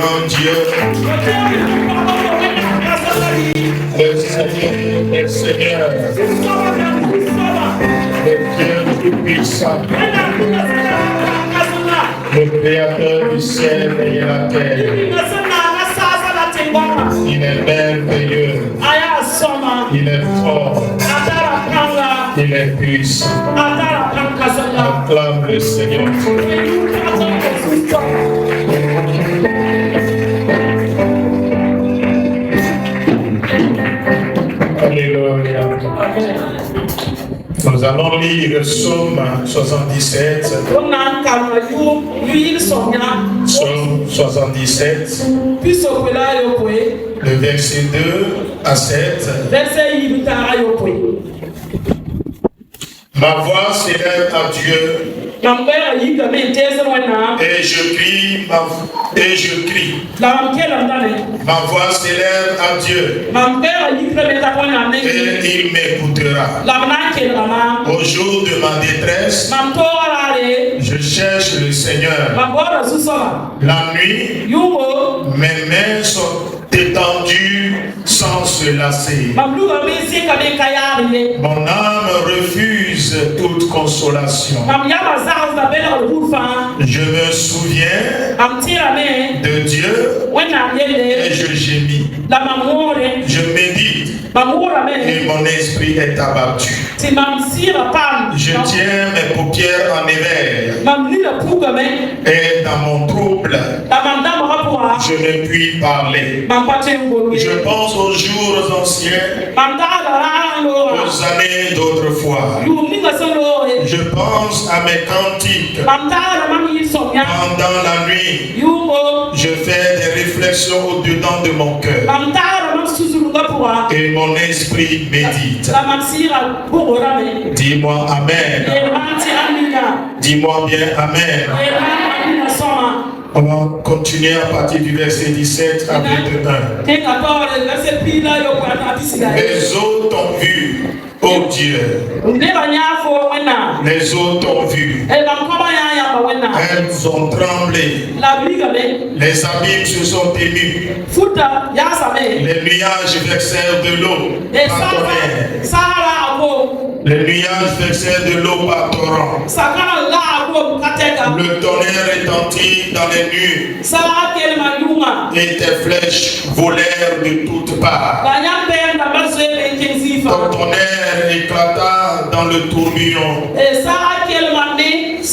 grand Dieu, le Seigneur des Seigneurs, le Dieu tout-puissant, le Créateur du ciel et de la terre. Il est merveilleux, il est fort, il est puissant. Acclame le Seigneur. Alléluia. Nous allons lire Psaume 77. Psaume 77. Le verset 2 à 7. Ma voix s'élève à Dieu. Et je crie. Ma voix s'élève à Dieu. Et il m'écoutera. Au jour de ma détresse, je cherche le Seigneur. La nuit, mes mains sont étendues sans se lasser. Mon âme refuse toute consolation. Je me souviens de Dieu et je gémis. Je médite et mon esprit est abattu. Je tiens mes paupières en éveil et dans mon trouble, je ne puis parler. Je pense aux jours anciens, aux années d'autrefois. Je pense à mes cantiques. Pendant la nuit, je fais des réflexions au-dedans de mon cœur. Et mon esprit médite. Dis-moi Amen. Dis-moi bien Amen. On va continuer à partir du verset 17 à 21. Les eaux t'ont vu, ô Dieu. Les eaux t'ont vu. Elles ont tremblé. Les abîmes se sont émus. Les nuages versèrent de l'eau par tonnerre. Les nuages versèrent de l'eau par torrent. Le tonnerre retentit dans les nues. Et tes flèches volèrent de toutes parts. Ton tonnerre éclata dans le tourbillon. Les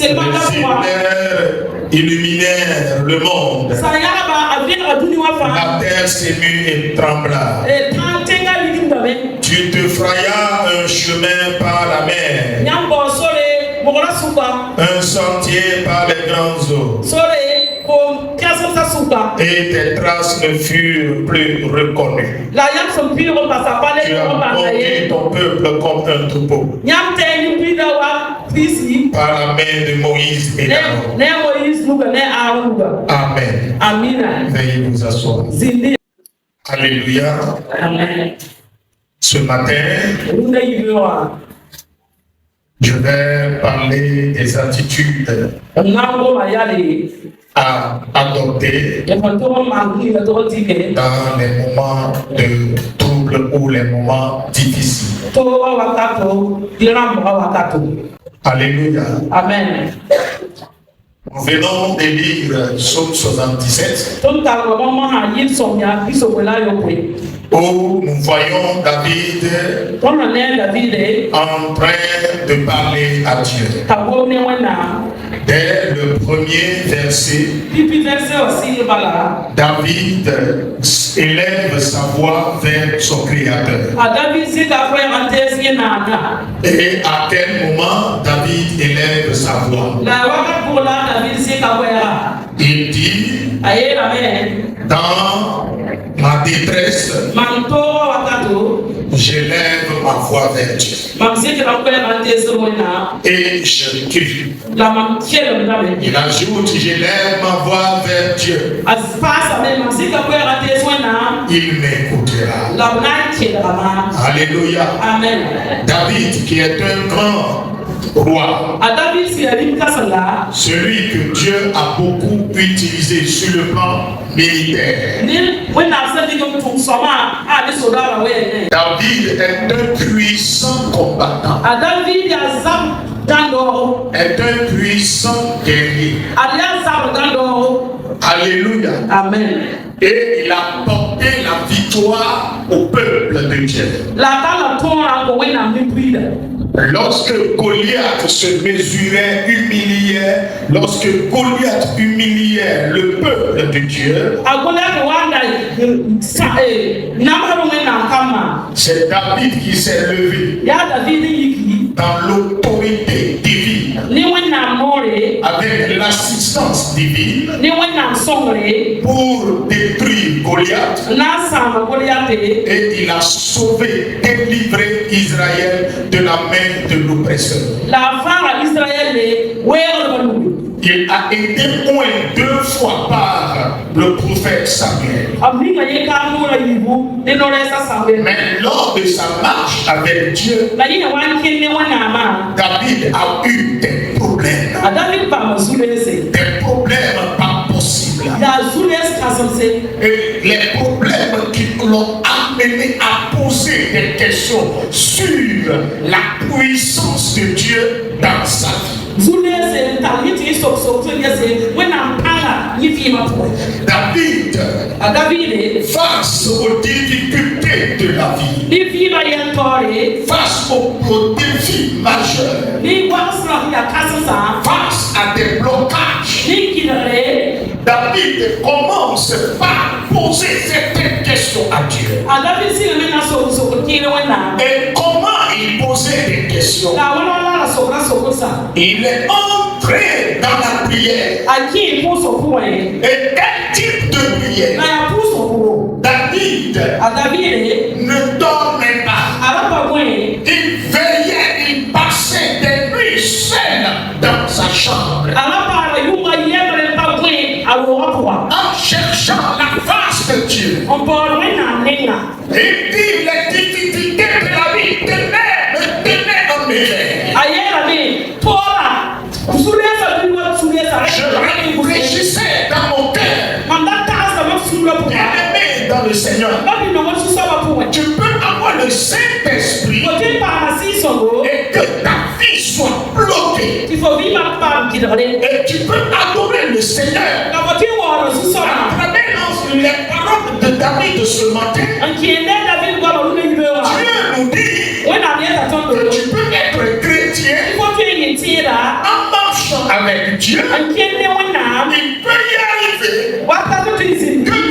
éclairs illuminèrent le monde. La terre s'émut et trembla. Tu te frayas un chemin par la mer, un sentier par les grandes eaux, et tes traces ne furent plus reconnues. Tu as conduit ton peuple comme un troupeau par la main de Moïse et d'Aaron. Amen. Veuillez vous asseoir. Alléluia. Ce matin, je vais parler des attitudes à adopter dans les moments de trouble ou les moments difficiles. Alléluia. Amen. Nous venons de lire Psaume 77 où nous voyons David en train de parler à Dieu. Dès le premier verset, David élève sa voix vers son Créateur. Et à quel moment David élève sa voix? Il dit, dans ma détresse, j'élève ma voix vers Dieu. Et je crie. Il ajoute, j'élève ma voix vers Dieu. Il m'écoutera. Alléluia. Amen. David, qui est un grand roi, celui que Dieu a beaucoup utilisé sur le plan militaire. David est un puissant combattant. Est un puissant guerrier. Alléluia. Amen. Et il a porté la victoire au peuple de Dieu. Lorsque Goliath se mesurait, humiliait, lorsque Goliath humiliait le peuple de Dieu, c'est David qui s'est levé dans l'autorité divine, avec l'assistance divine, pour détruire Goliath, et il a sauvé, délivré Israël de la main de l'oppresseur. Il a été moins 2 fois par le prophète Samuel. Mais lors de sa marche avec Dieu, David a eu des problèmes. Des problèmes pas possibles. Et les problèmes qui l'ont amené à poser des questions sur la puissance de Dieu dans sa vie. David, face aux difficultés de la vie, face aux défis majeurs, face à des blocages, David commence par poser certaines questions à Dieu. Et comment il posait des questions? Il est entré dans la prière. Et quel type de prière? David ne dormait pas. Il veillait, il passait des nuits seul dans sa chambre, en cherchant la face de Dieu. Il dit les difficultés de la vie me tenaient en éveil. Je réfléchissais dans mon cœur. Bien-aimé dans le Seigneur, tu peux avoir le Saint-Esprit et que ta vie soit bloquée. Et tu peux adorer le Seigneur. À travers les paroles de David de ce matin, Dieu nous dit que tu peux être chrétien en marchant avec Dieu. Il peut y arriver que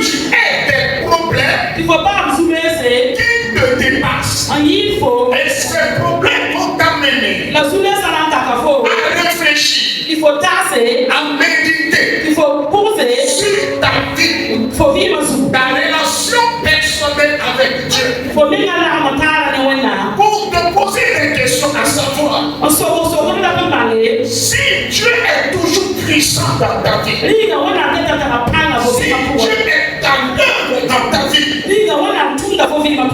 tu aies des problèmes qui te dépassent. Et ces problèmes vont t'amener à réfléchir, à méditer sur ta vie, ta relation personnelle avec Dieu, pour te poser des questions à savoir si Dieu est toujours puissant dans ta vie, si Dieu est en œuvre dans ta vie,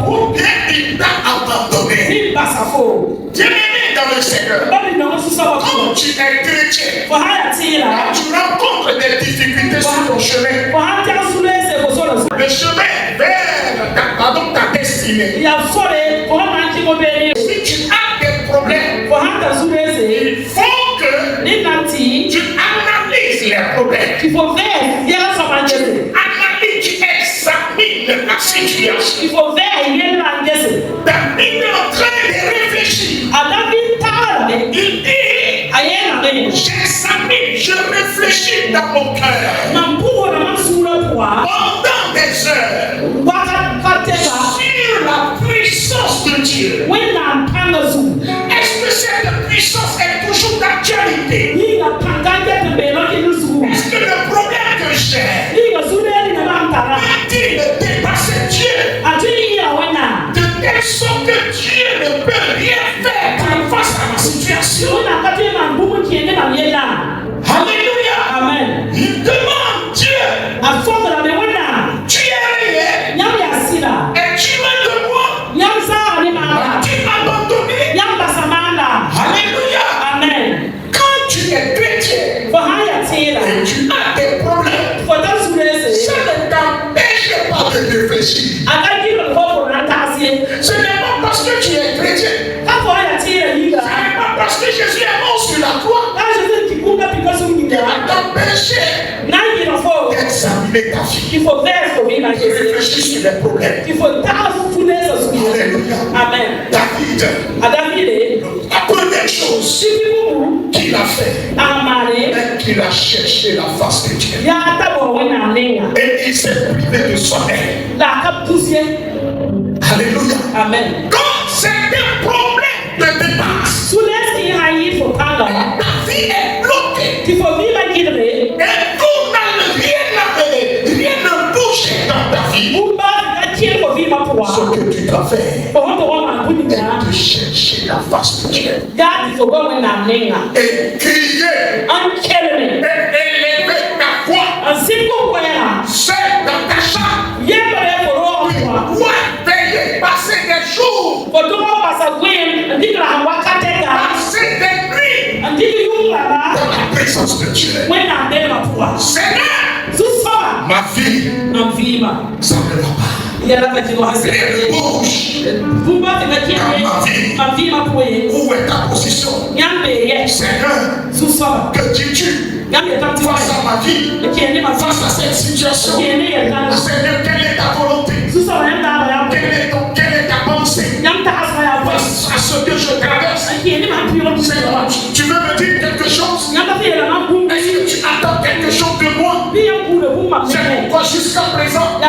ou bien il t'a abandonné. Bien-aimé dans le Seigneur, quand tu es chrétien, tu rencontres des difficultés sur ton chemin, le chemin vers ta destinée. Si tu as des problèmes, il faut que tu analyses les problèmes. Tu analyses, tu examines la situation. David est en train de réfléchir. Il dit, j'examine, je réfléchis dans mon cœur pendant des heures sur la puissance de Dieu. Est-ce que cette puissance est toujours d'actualité? Est-ce que le problème que j'ai peut-il dépasser Dieu de telle sorte que Dieu ne peut rien faire face à ma situation? Alléluia. Amen. Il demande Dieu, tu es réel et tu m'aimes de moi. Tu m'as abandonné. Alléluia. Amen. Quand tu es chrétien et tu as des problèmes, ça ne t'empêche pas de réfléchir. Ce n'est pas parce que tu es chrétien. Ce n'est pas parce que Jésus est mort sur la croix qui va t'empêcher d'examiner ta vie. Il faut faire ce qu'il a de réfléchir sur les problèmes. Il faut Alléluia. Amen. David, la première chose qu'il a fait, c'est qu'il a cherché la face de Dieu. Et il s'est privé de son aide. Alléluia. Amen. Quand c'est un problème de dépasse, ta vie est bloquée. Et tout rien ne bouge dans ta vie. Ce que tu dois faire est de chercher la face de Dieu. Et crier et élever ta voix. C'est dans ta chambre. Pourquoi veiller, passer des jours, passer des nuits dans la présence de Dieu. Seigneur, ma vie, ça ne va pas. Rien ne bouge dans ma vie. Où est ta position? Seigneur, que dis-tu face à ma vie, face à cette situation? Seigneur, quelle est ta volonté? Quelle est ta pensée face à ce que je traverse? Seigneur, tu veux me dire quelque chose? Est-ce que tu attends quelque chose de moi? C'est pourquoi jusqu'à présent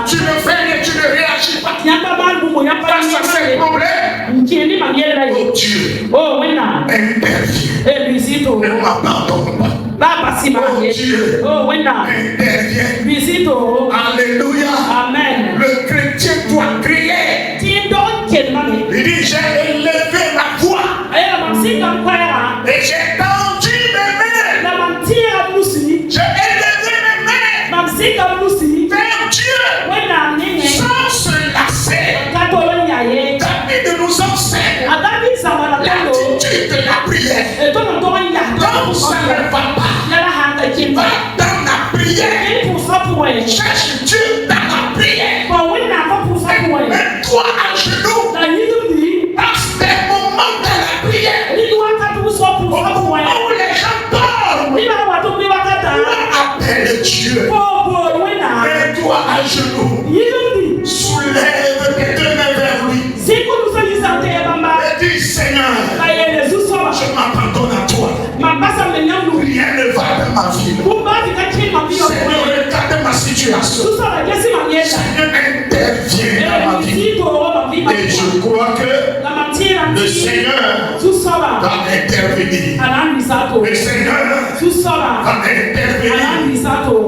tu ne fais rien, tu ne réagis pas face à ces problèmes. Oh Dieu, intervient. Ne m'abandonne pas. Oh Dieu, intervient. Alléluia. Amen. Le chrétien doit crier. Il dit, j'ai élevé ma voix et j'ai tendu mes mains. J'ai élevé mes mains vers Dieu sans se lasser. David nous enseigne l'attitude de la prière. Quand ça ne va pas, va dans la prière. Cherche Dieu dans la prière. Mets-toi à genoux. Passe des moments dans la prière. Où les gens dorment. Appelle Dieu. Mets-toi à genoux. Soulève tes deux mains vers lui. Et dis, Seigneur, je m'abandonne à toi. Rien ne va dans ma vie. Seigneur, regarde ma situation. Seigneur, interviens dans ma vie. Et je crois que le Seigneur va intervenir. Le Seigneur va intervenir.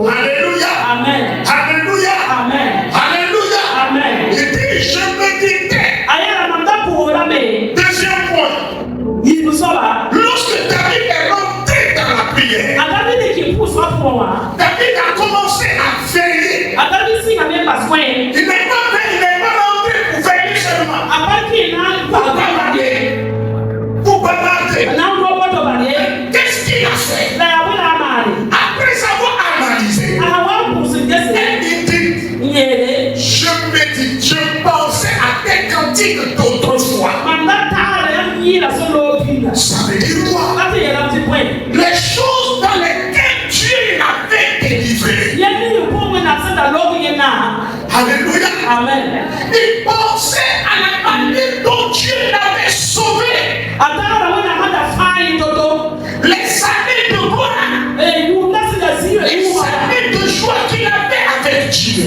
Alléluia. Amen. Alléluia. Amen. Alléluia. Amen. Il dit, je méditais. Deuxième point. Lorsque David est rentré dans la prière, David a commencé à veiller. Il n'est pas rentré pour veiller seulement. Pour bavarder. Qu'est-ce qu'il a fait? Après avoir analysé, il dit, je médite, je pensais à des cantiques d'autrefois. Ça veut dire quoi? Les choses dans lesquelles Dieu l'avait délivré. Alléluia. Amen. Il pensait à la manière dont Dieu l'avait sauvé. Les années de gloire. Les années de joie qu'il avait avec Dieu.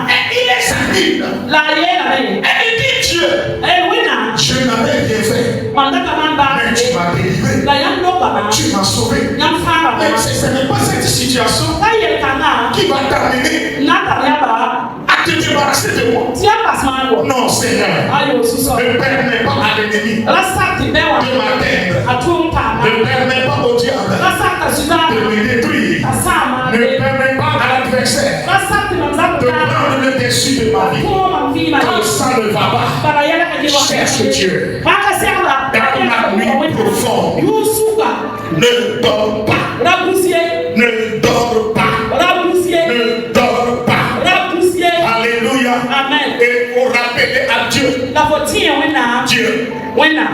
Et il est sorti. Et il dit Dieu. Je n'avais rien fait. Mais tu m'as délivré. Tu m'as sauvé. Mais ce n'est pas cette situation qui va t'amener à te débarrasser de moi. Non, Seigneur. Ne permets pas à l'ennemi de m'atteindre. Ne permets pas au diable de me détruire. Ne permets pas à l'adversaire de prendre le dessus de ma vie. Quand ça ne va pas, cherche Dieu. Dans la nuit profonde, Ne dors pas. Ne dors pas. Ne dors pas. Alléluia. Amen. Et pour rappeler à Dieu. Dieu,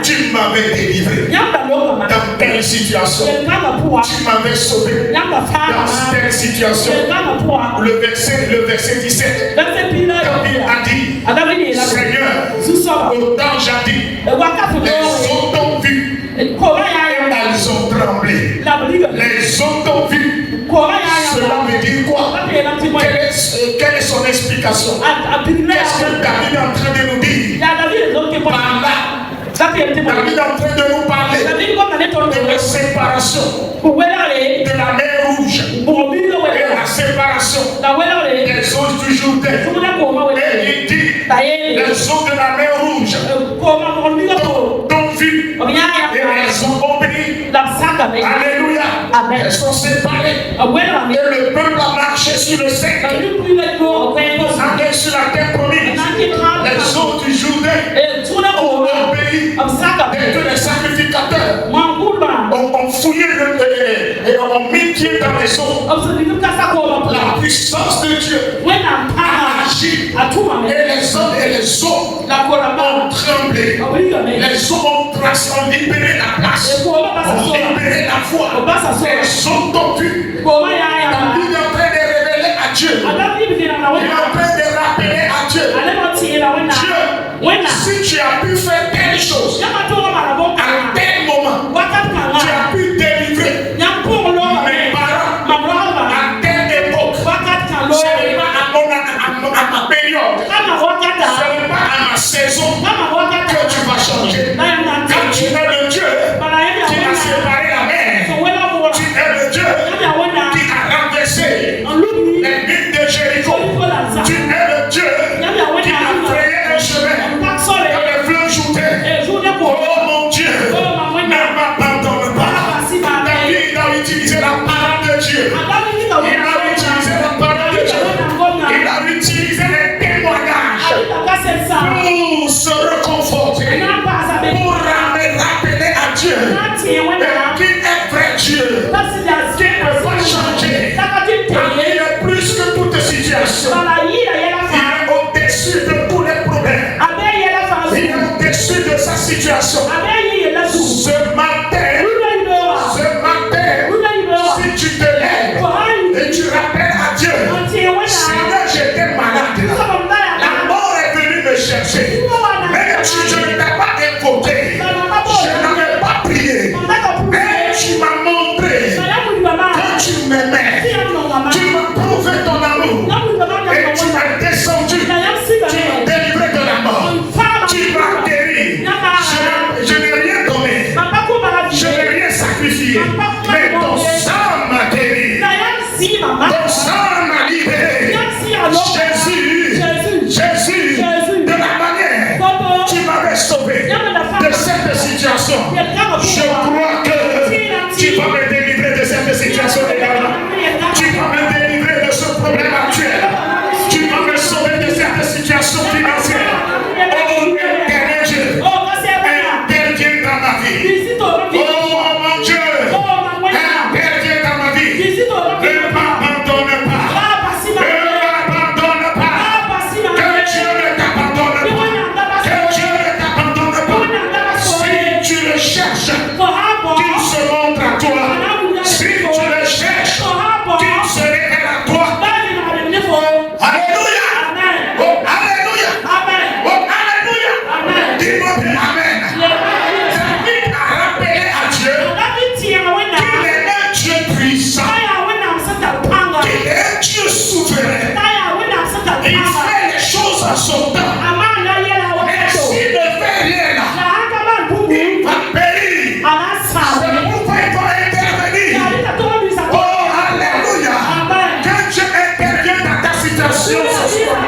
tu m'avais délivré. Dans telle situation. Tu m'avais sauvé. Dans telle situation. Le verset 17. David a dit, Seigneur, autant jadis, les eaux t'ont vu. Elles ont tremblé. Les eaux t'ont vu. Cela veut dire quoi? Quelle est son explication? Qu'est-ce que David est en train de nous dire? Par là, David est en train de nous parler de la séparation de la mer Rouge et la séparation des eaux du Jourdain. Et il dit, les eaux de la mer Rouge t'ont vu et elles ont obéi. Alléluia. Elles sont séparées. Et le peuple a marché sur le sec. Allé sur la terre promise. Les eaux du Jourdain ont obéi. Et que les sacrificateurs ont fouillé et ont mis pied dans les eaux. La puissance de Dieu a agi. Et les hommes et les eaux ont tremblé. Les eaux ont libéré la place. Ont libéré la foi. Les eaux t'ont vu. David est en train de révéler à Dieu. Il est en train de rappeler à Dieu. Dieu, si tu as pu faire telle chose, à tel moment, tu as pu délivrer mes parents à telle époque. Ce n'est pas à ma période. Ce n'est pas à ma saison que tu vas changer. Quand tu es le Dieu qui a séparé la mer, tu es le Dieu qui a renversé les mines de Jéricho. Tu es le Dieu qui a créé un chemin dans les fleuves Jourdain. Oh mon Dieu, ne m'abandonne pas. David a utilisé la parole de Dieu. Il a utilisé la parole de Dieu. Il a utilisé les témoignages pour se reconforter, pour rappeler à Dieu qui est vrai Dieu, qui ne va changer. Il est plus que toute situation. Il est au-dessus de tous les problèmes. Il est au-dessus de sa situation. Ce matin, si tu te lèves et tu rappelles à Dieu, Seigneur, j'étais malade. La mort est venue me chercher. Mais je ne t'ai pas invoqué. Je n'avais pas prié. Mais tu m'as montré que tu m'aimais. Tu m'as prouvé ton amour. Et tu m'as descendu. Tu m'as délivré de la mort. Tu m'as guéri. Je n'ai rien donné. Je n'ai rien sacrifié. Mais ton sang m'a guéri. Ton sang m'a libéré. Jésus, de la manière tu m'avais sauvé de cette situation, je crois que tu vas me délivrer de cette situation également. Tu vas me délivrer de ce problème actuel. Tu vas me sauver de cette situation financière. Oh, éternel Dieu, interviens dans ma vie. Oh mon Dieu, interviens dans ma vie. Ne m'abandonne pas. Ne m'abandonne pas. Que Dieu ne t'abandonne pas. Que Dieu ne t'abandonne pas. Si tu le cherches, qu'il se montre à toi. Si tu le cherches, qu'il se révèle à toi. Alléluia. Oh, alléluia. Oh, alléluia. Dis-moi amen. David a rappelé à Dieu qu'il est un Dieu puissant. Qu'il est un Dieu souverain. Il fait les choses à son temps. Mais s'il ne fait rien là, il va périr. C'est pourquoi il doit intervenir. Oh, alléluia. Que Dieu intervienne dans ta situation ce soir.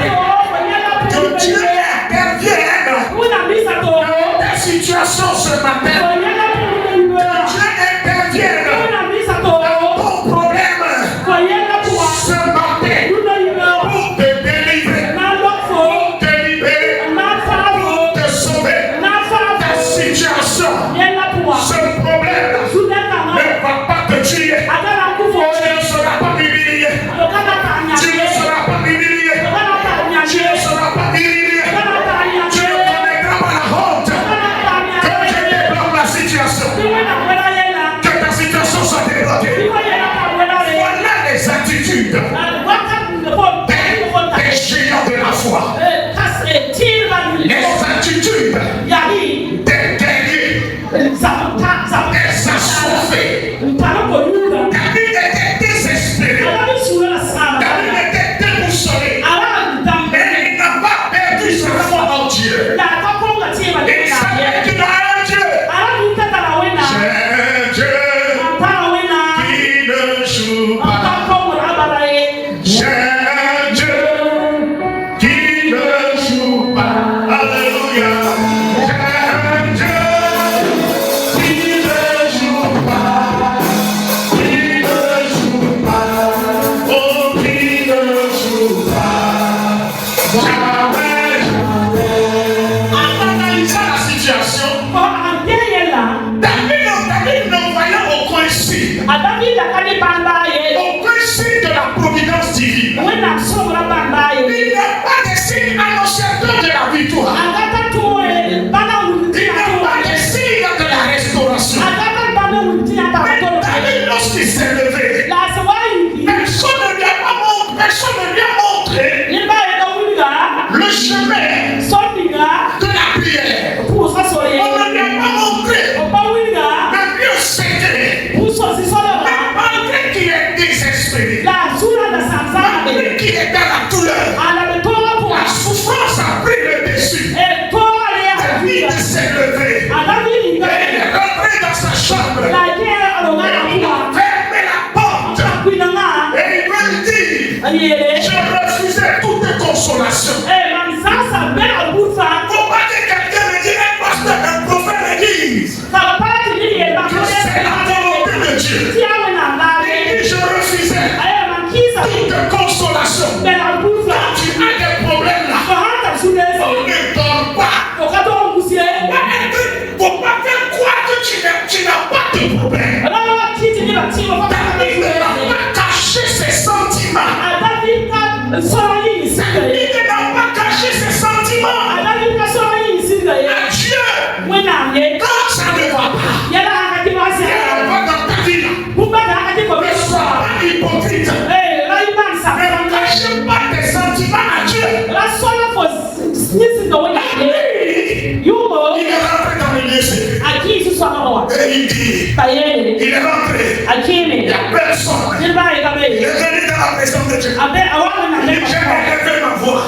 Que Dieu intervienne dans ta situation ce matin. Que Dieu intervienne dans ton problème ce matin pour te délivrer. Pour te Aucun signe de la providence divine. Il n'y a pas de signe annonciateur de la victoire. Il n'y a pas de signe de la restauration. Mais lorsqu'il s'est levé, personne ne lui a montré le chemin de la prière. On ne lui a pas montré le mieux secret. Mais malgré qu'il est désespéré, malgré qu'il est dans la douleur, la souffrance a pris le dessus. David s'est levé et il est rentré dans sa chambre. Il a fermé la porte et il me dit: je refusais toute consolation. Faut pas que quelqu'un me dise, un pasteur, un prophète me dise que c'est la volonté de Dieu. Et je refusais toute consolation. Quand tu as des problèmes là, on ne dort pas. Faut pas faire croire que tu n'as pas de problème. David ne va pas cacher ses sentiments. David n'a pas caché ses sentiments à Dieu. Quand ça ne va pas, il va dans ta vie là. Ne sois pas hypocrite. Ne cachez pas tes sentiments à Dieu. Il est rentré dans le lieu secret. Et il dit, il est rentré. Il n'y a personne. Il est venu dans la présence de Dieu. Il dit, j'ai élevé ma voix.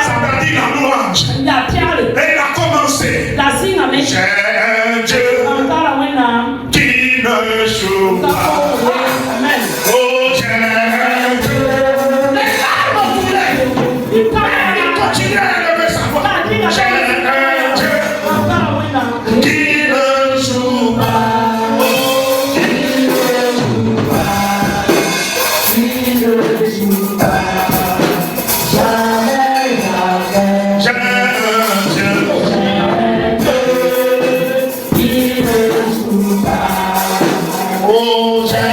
Ça veut dire la louange. Et il a commencé. J'ai un Dieu qui ne joue pas. Oh, j'ai un Dieu. Les larmes coulaient. Il continue à élever sa voix. J'ai un Dieu qui ne joue pas. Oh, qui ne joue pas. Qui ne joue pas. Jamais, jamais. J'ai un Dieu qui ne joue pas. Oh, j'ai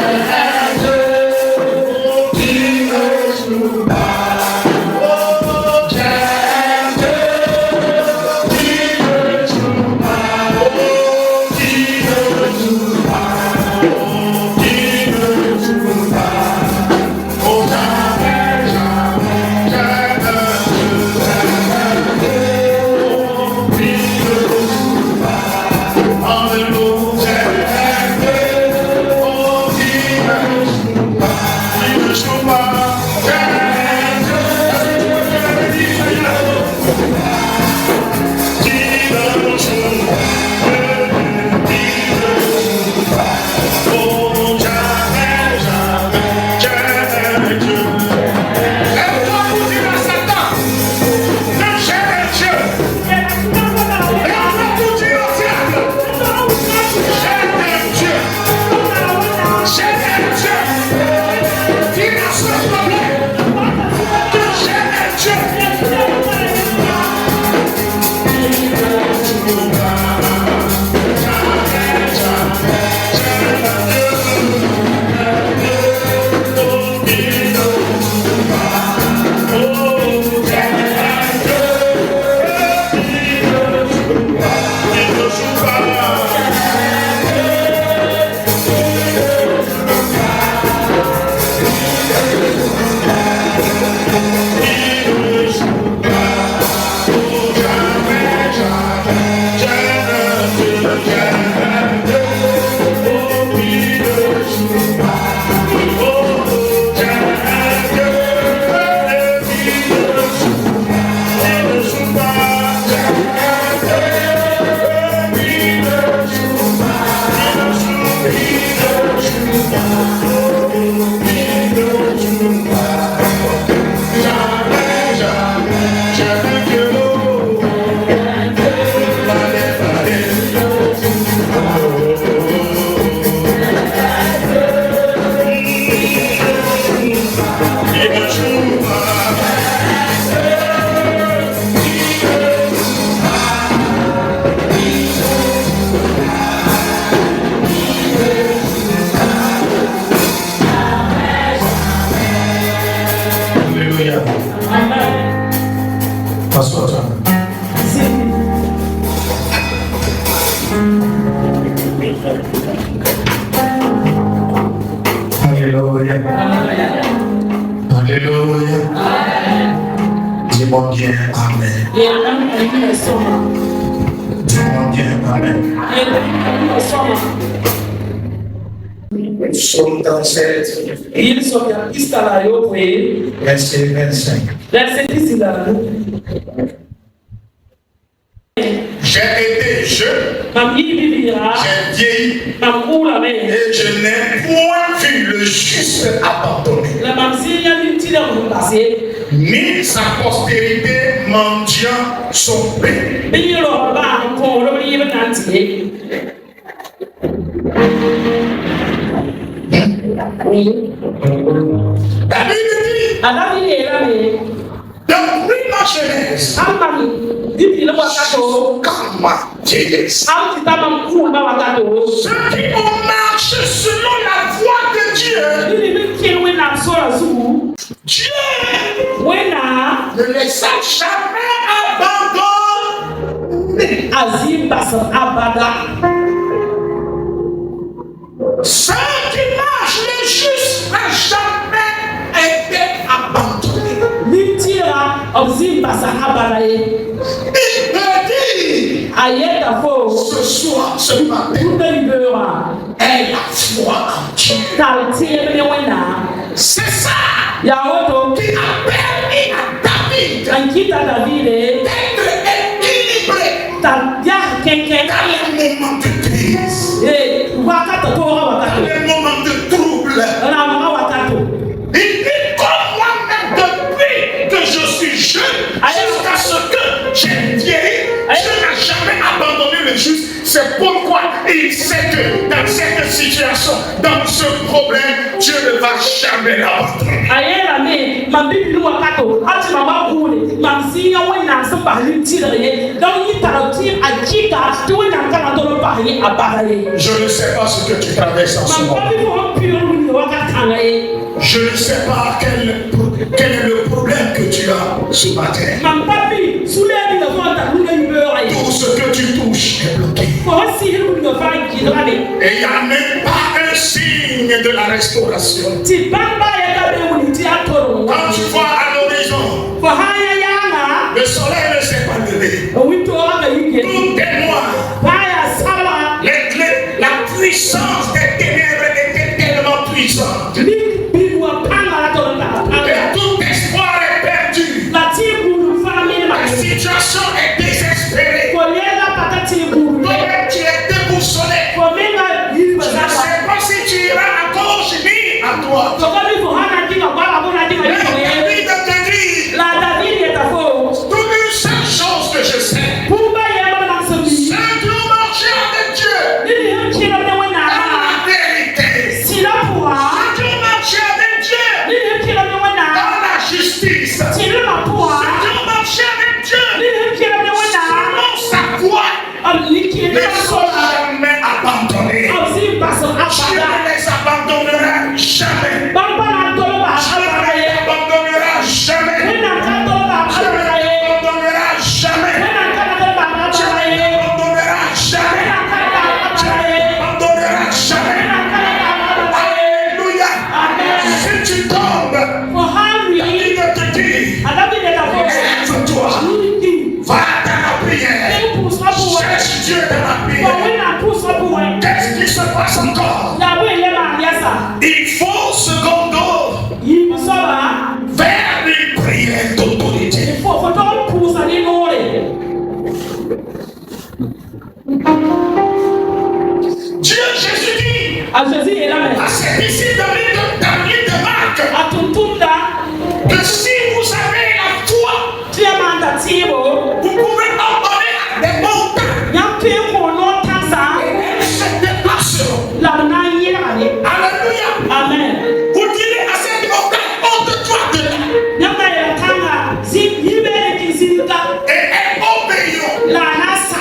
Alléluia. Alléluia. Dis-moi bien Amen. Dis-moi bien Amen. Psaume 37, verset 25. J'ai été jeune, j'ai vieilli, et je n'ai point vu le juste abandonné, ni sa postérité mendiant son pain. La Bible dit, depuis ma jeunesse, jusqu'à ma vieillesse, ceux qui ont marché selon la voie de Dieu, Dieu ne les a jamais abandonnés. Ceux qui marchent les justes n'ont jamais été abandonnés. Il te dit ce soir, ce matin, aie la foi en Dieu. C'est ça qui a permis à David d'être équilibré dans les moments de crise, dans les moments de trouble. Il dit comme moi-même, depuis que je suis jeune, jusqu'à ce que j'ai vieilli, je n'ai jamais abandonné le juste. C'est pourquoi il sait que dans cette situation, dans ce problème, Dieu ne va jamais l'abandonner. Je ne sais pas ce que tu traverses en ce moment. Je ne sais pas quel est le problème que tu as ce matin. Tout ce que tu touches est bloqué. Et il n'y a même pas un signe de la restauration. Quand tu vois à l'horizon, le soleil ne s'est pas levé. Tout est noir. La puissance des ténèbres était tellement puissante. Et tout espoir est perdu. La situation est désespérée. Toi-même tu es déboussolé. Je ne sais pas si tu iras à gauche ni à droite. Mais David te dit, toute une seule chose que je sais, c'est de marcher avec Dieu. Dans la vérité. C'est de marcher avec Dieu. Dans la justice. C'est de marcher avec Dieu. Selon sa voie. Ne sois jamais abandonné. Dieu ne les abandonnera jamais. Dieu ne les abandonnera jamais. Dieu ne les abandonnera jamais. Dieu ne les abandonnera jamais. Dieu ne les abandonnera jamais. Alléluia. Si tu tombes, il te dit, lève-toi, va dans la prière. Cherche Dieu dans la prière. Qu'est-ce qui se passe encore? Il faut se conduire vers une prière d'autorité. Dieu Jésus dit à ses disciples dans l'île de Marc que si vous avez la foi, vous pouvez ordonner à des montagnes. Alléluia. Amen. Vous direz à cette montagne, ôte-toi de là. Et elle obéira.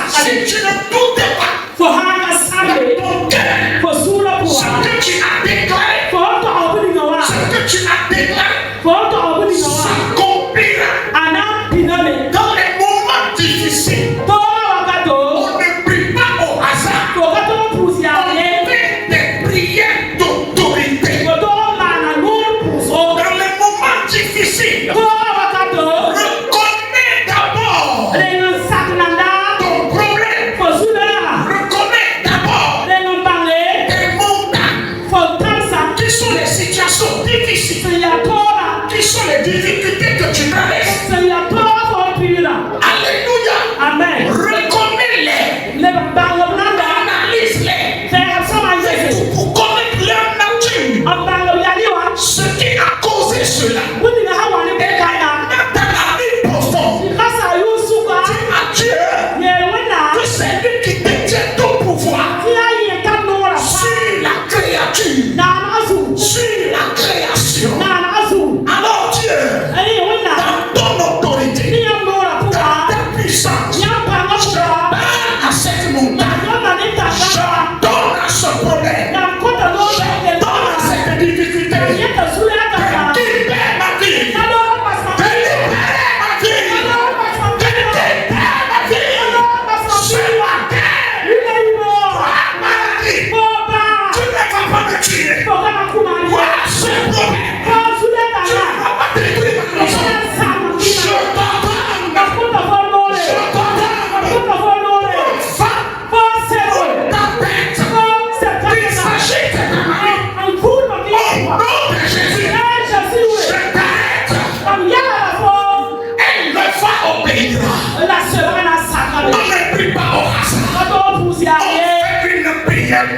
Si tu ne doutes pas avec ton cœur, ce que tu as déclaré, ça difficultés que tu traverses. Alléluia. Amen. Reconnais-les. Analyse-les. Pour connaître leur nature. Ce qui a causé cela. Et dans la vie profonde. Dis à Dieu que c'est lui qui détient tout pouvoir sur la créature, sur la création. Alors Dieu, dans ton autorité, dans ta puissance, j'ordonne à cette montagne, j'ordonne à ce problème, j'ordonne à cette difficulté, de libérer ma vie, de libérer ma vie, de libérer ma vie, sur la terre, ma vie, tu ne vas pas me tuer, voilà ce problème, tu ne vas pas détruire ma maison, je t'ordonne,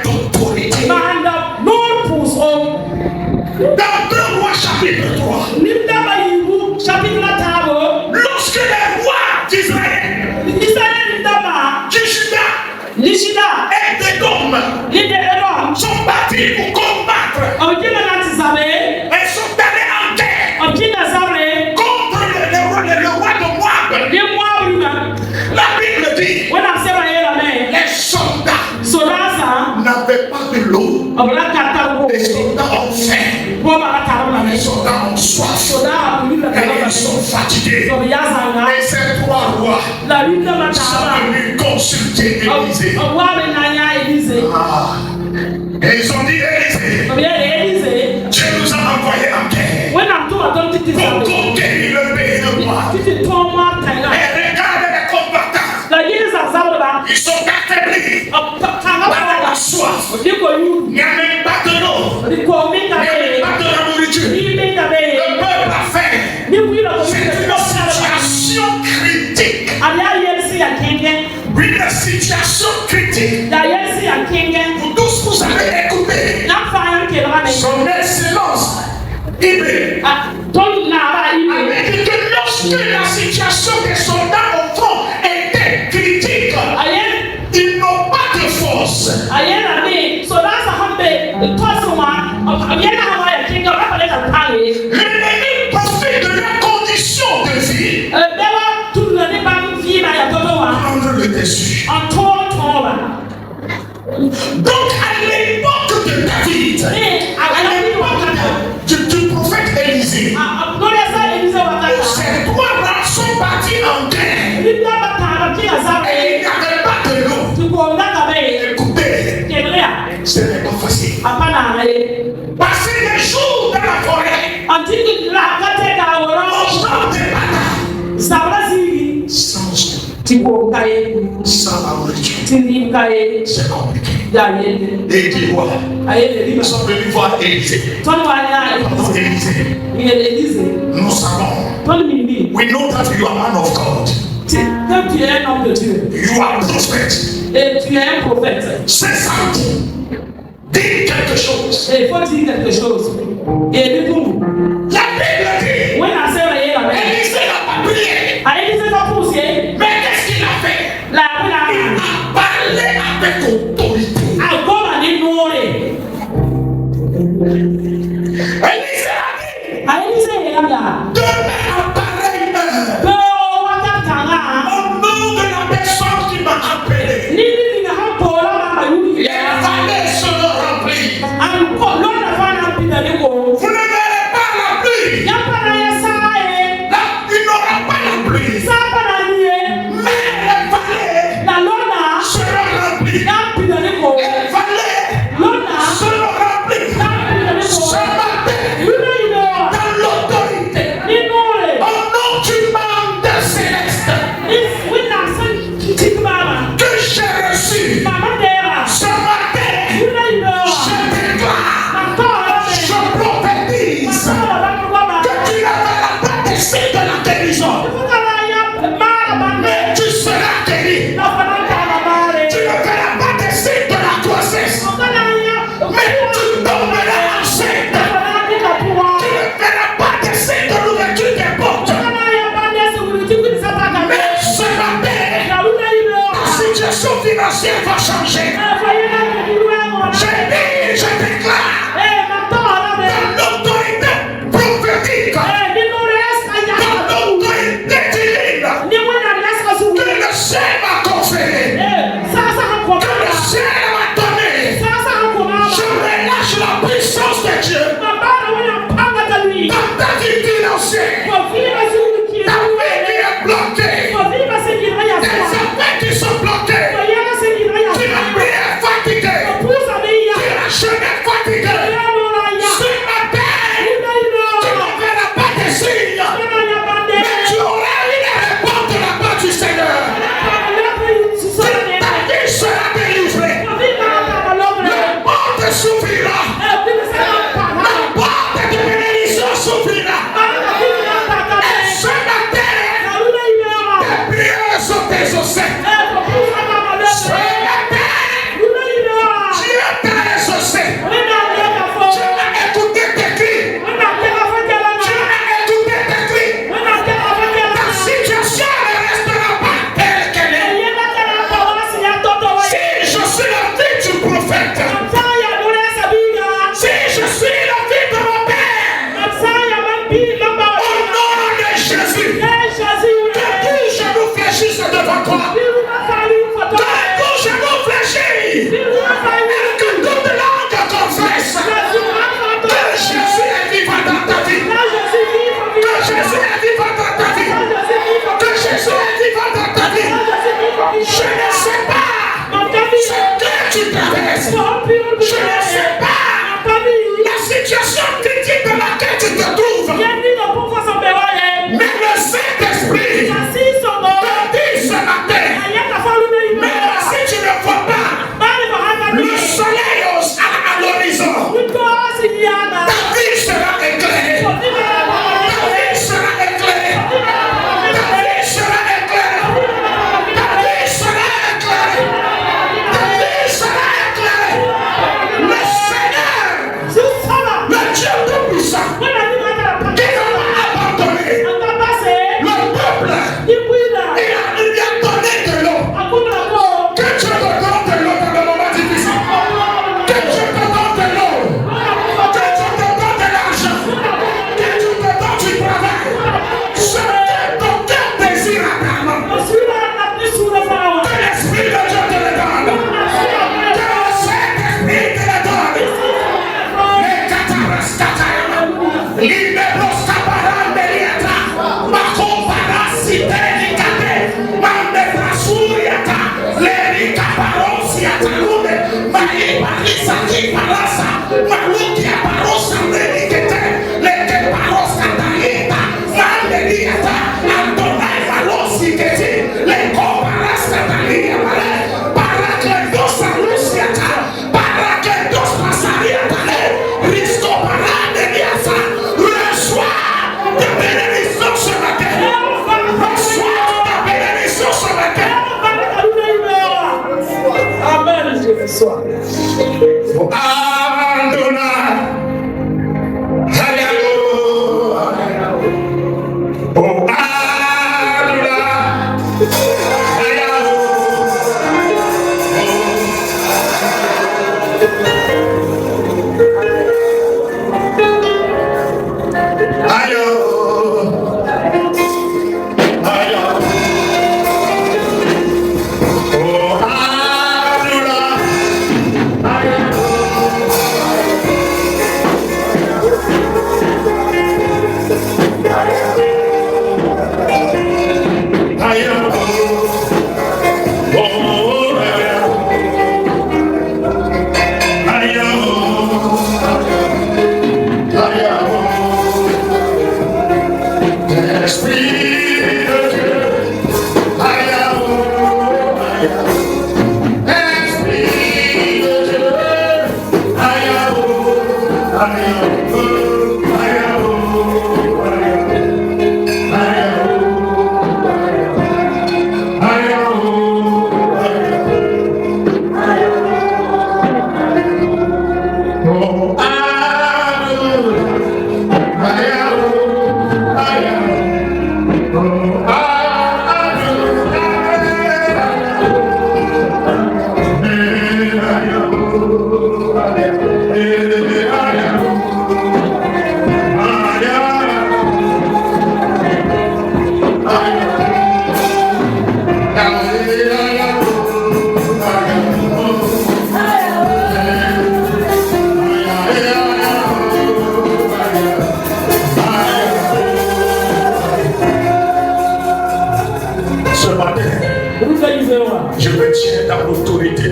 d'autorité. Dans 2 Rois chapitre 3, lorsque les rois d'Israël, Juda et d'Édom sont partis pour combattre, ils sont allés en guerre contre le roi de Moab. La Bible dit les soldats n'avaient pas de l'eau. Les soldats ont faim. Les soldats ont soif. Et ils sont fatigués. Et ces 3 rois sont venus consulter Élisée. Et ils ont dit Élisée, Dieu nous a envoyés en guerre pour conquérir le pays de Moab. Et regardez les combattants. Ils sont affaiblis par la soif. Il n'y a même pas de l'eau. Il n'y a même pas de la nourriture. Le peuple a faim. C'est une situation critique. Une situation critique. Vous tous, vous avez écouté son excellence Ibé avait dit que lorsque la situation des soldats au front était critique, ils n'ont pas de force. L'ennemi profite de la condition de vie prendre le dessus. Donc à l'époque de David, à l'époque du prophète Élisée, ces 3 rois sont partis en guerre et il n'y avait pas de l'eau. Écoutez, ce n'est pas facile. Passer des jours dans la forêt, au champ des batailles, sans nourriture, c'est compliqué. Et il dit voilà, ils sont venus voir Élisée. Élisée, nous savons. We know that you are man of God. Tu es un homme de Dieu. You are prophet. Et tu es un prophète. C'est ça. Dis quelque chose. Et il faut dire quelque chose. Et du coup, la Bible dit, Élisée n'a pas prié. Mais qu'est-ce qu'il a fait? Il a parlé avec autorité. Élisée a dit, demain à pareille heure, au nom de la personne qui m'a appelé, les vallées seront remplies. Vous ne verrez pas la pluie. Il n'aura pas la pluie. Mais les vallées seront remplies. Les vallées seront remplies. Ce matin, dans l'autorité ciel va changer. Je déclare dans l'autorité prophétique, dans l'autorité divine que le ciel m'a conféré, que le ciel m'a donné. Je relâche la puissance de Dieu dans ta vie financière. Ta vie qui est bloquée, tes affaires qui sont bloquées, tu as prière fatiguée, tu as jeûné fatigué. Ce matin, tu ne verras pas de signes, mais tu auras une réponse de la part du Seigneur. Ta vie sera délivrée. Le monde s'ouvrira. La porte de bénédiction s'ouvrira. Et ce matin, tes prières sont exaucées. Ce matin, Dieu t'a exaucé. Tu as écouté tes cris. Tu as écouté tes cris. Ta situation ne restera pas telle qu'elle est. Si je suis la vie du prophète, si je suis la vie de mon père, au nom de Jésus, que tout genou fléchisse devant toi. Que tout genou fléchisse. Et que toute langue confesse que Jésus est vivant dans ta vie. Que Jésus est vivant dans ta vie. Que Jésus est vivant dans ta vie. Je ne sais pas ce que tu traverses. Je ne sais pas la situation critique dans laquelle tu te trouves. Mais le Saint-Esprit te dit ce matin, mais si tu ne vois pas le soleil à l'horizon, ta vie sera éclairée. Ta vie sera éclairée. Ta vie sera éclairée. Ta vie sera éclairée. Ta vie sera éclairée. Le Seigneur, le Dieu Tout-Puissant, qui nous a abandonné, le peuple, il lui a donné de l'eau. Que Dieu te donne de l'eau dans le moment difficile. Que Dieu te donne de l'eau. Que Dieu te donne de l'argent. Que Dieu te donne du travail. Ce que ton cœur désire apparemment. Que l'Esprit de Dieu te le donne. Que le Saint-Esprit te le donne. Les cataras catayama. Libéros caparan de lieta. Macompara cité nicate. Mande brasuriata. Leri caparosiata lume. Mari parisa ki parasa. Malukia parosa menikete. Leke parosa taita. Mande lieta. Antonai valosi keti. Leko parasa talia mare. Para que dos anunciata. Para que dos pasariata. Risto parade liasa. Reçois ta bénédiction ce matin. Reçois ta bénédiction ce matin. Amen. Je reçois. Adonai. Alléluia. Oh Adonai.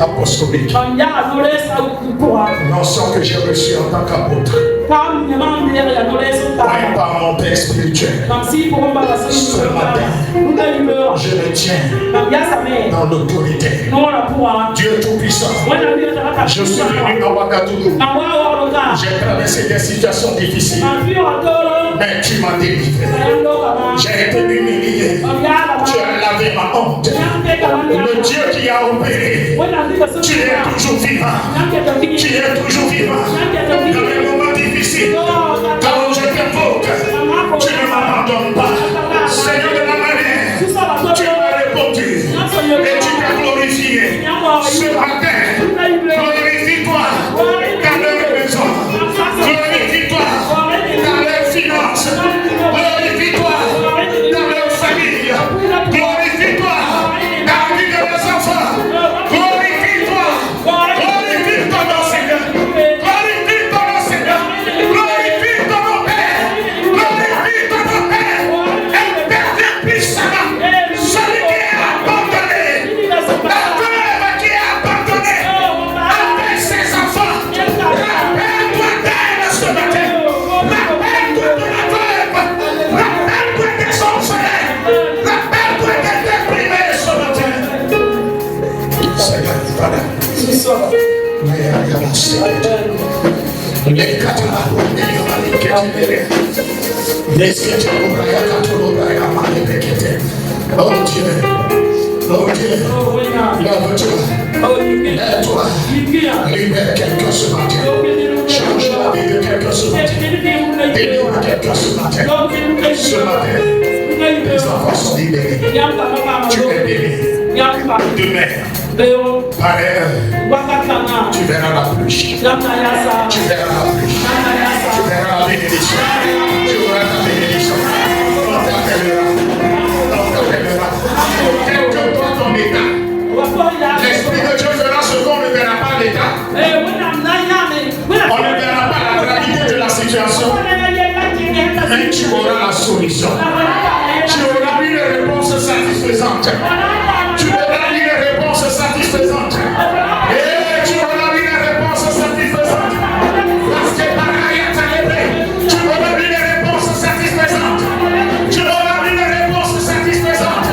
apostolique. L'ensemble que j'ai reçu en tant qu'apôtre. Pas par mon père spirituel. Ce matin, je me tiens dans l'autorité. Dieu Tout-Puissant. Je suis venu à Ouagadougou. J'ai traversé des situations difficiles. Mais tu m'as délivré. J'ai été humilié. Tu as lavé ma honte. Le Dieu qui a opéré. Tu es toujours vivant. Tu es toujours vivant. Dans les moments difficiles, quand je t'invoque, tu ne m'abandonnes pas. Seigneur de la manière, tu m'as répondu et tu t'es glorifié. Ce matin, glorifie-toi dans leur maison. Glorifie-toi dans leurs finances. Glorifie-toi dans leur famille. Glorifie-toi dans la vie de leurs enfants. Glorifie-toi. Glorifie ton nom, Seigneur. Glorifie ton nom, Seigneur. Glorifie ton nom, Père. Glorifie ton nom, Père. Éternel puissant. Celui qui est abandonné. La veuve qui est abandonnée. Avec ses enfants. Rappelle-toi d'elle ce matin. Rappelle-toi de la veuve. Rappelle-toi des orphelins. Rappelle-toi des déprimés ce matin. Seigneur, Father. Oh Dieu, lève-toi, lève-toi, libère quelqu'un ce matin, change la vie de quelqu'un ce matin, délivre quelqu'un ce matin, les enfants sont libérés, tu es béni, demain. Pareil, tu verras la pluie. Tu verras la pluie. Tu verras la bénédiction. Tu auras la bénédiction. On t'appellera. On t'appellera. Quel que soit ton état, l'Esprit de Dieu fera ce qu'on ne verra pas l'état. On ne verra pas la gravité de la situation. Mais tu auras la solution. Tu auras une réponse satisfaisante. Tu auras une réponse satisfaisante. Et tu auras une réponse satisfaisante. Parce que pareil à ta lèvre, tu auras une réponse satisfaisante. Tu auras une réponse satisfaisante.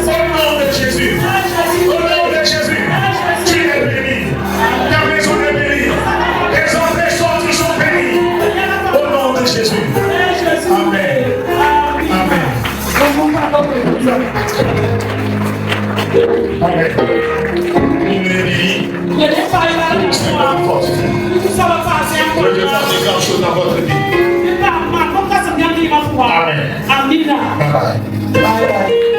Au nom de Jésus. Au nom de Jésus. Tu es béni. Ta maison est bénie. Tes entrées sont toujours bénies. Au nom de Jésus. Amen. Amen. Amen. Amen. Amen. Bye bye.